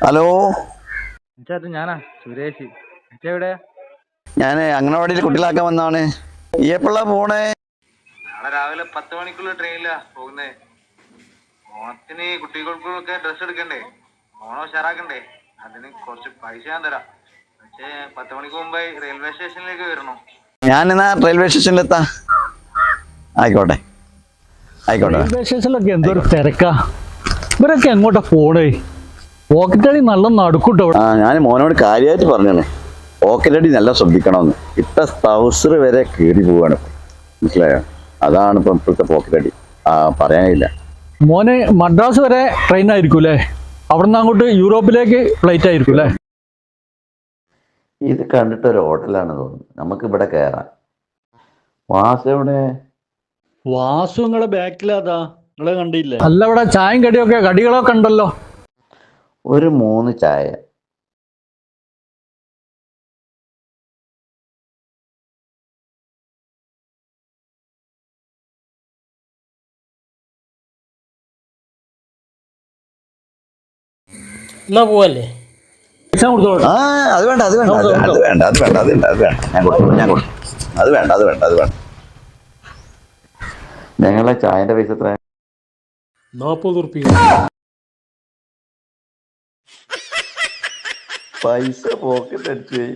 Hello, ഞാനാ സുരേഷ്. എവിടെ? ഞാൻ അംഗനവാടിയിൽ കുട്ടികളാക്കാൻ വന്നതാണ്. ഈ എപ്പോഴാ പോണേ? നാളെ രാവിലെ 10 മണിക്കുള്ള ട്രെയിനിലാ പോകുന്നേ. ഓണത്തിന് കുട്ടികൾക്കൊക്കെ ഡ്രസ്സ് എടുക്കണ്ടേ, ഓണം ഉഷാറാക്കണ്ടേ. അതിന് കുറച്ച് പൈസ ഞാൻ തരാം. പക്ഷേ 10 മണിക്ക് മുമ്പേ റെയിൽവേ സ്റ്റേഷനിലേക്ക് വരണം. ഞാനെന്നാ റെയിൽവേ സ്റ്റേഷനിലെത്താ. ആയിക്കോട്ടെ ആയിക്കോട്ടെ. റെയിൽവേ സ്റ്റേഷനിലൊക്കെ എന്തൊരു തിരക്കാ. ഇവരൊക്കെ എങ്ങോട്ടാ പോണേ? പോക്കറ്റടി നല്ല നടക്കൂട്ടോ. ഞാൻ മോനോട് കാര്യമായിട്ട് പറഞ്ഞേ, പോക്കറ്റടി നല്ല ശ്രദ്ധിക്കണമെന്ന്. ഇട്ട ട്രൗസർ വരെ കീറി പോവാണ്, മനസ്സിലായോ? അതാണ് ഇപ്പം ഇപ്പോഴത്തെ പോക്കറ്റടി. പറയാനില്ല. മോനെ മദ്രാസ് വരെ ട്രെയിൻ ആയിരിക്കും അല്ലേ? അവിടുന്ന് അങ്ങോട്ട് യൂറോപ്പിലേക്ക് ഫ്ലൈറ്റ് ആയിരിക്കും അല്ലേ? ഇത് കണ്ടിട്ടൊരു ഹോട്ടലാണ് തോന്നുന്നു. നമുക്ക് ഇവിടെ കയറാം. വാസു എവിടെ? വാസു നിങ്ങളെ ബാക്കിലാതാ, നിങ്ങളെ കണ്ടില്ലേ? അല്ല, ഇവിടെ ചായയും കടികളൊക്കെ ഉണ്ടല്ലോ. ഒരു 3 ചായ. എന്നാ പോവല്ലേ? അത് വേണ്ട അത് വേണ്ട അത് വേണ്ട അത് വേണ്ട അത് വേണ്ട അത് വേണ്ട അത് വേണ്ട ഞാൻ കൊടുത്തു. അത് വേണ്ട അത് വേണ്ട അത് വേണ്ട. ഞങ്ങളെ ചായന്റെ പൈസ എത്ര? 40 ഉറുപ്പിക. പൈസ പോക്കറ്റ് അടിച്ചു പോയി.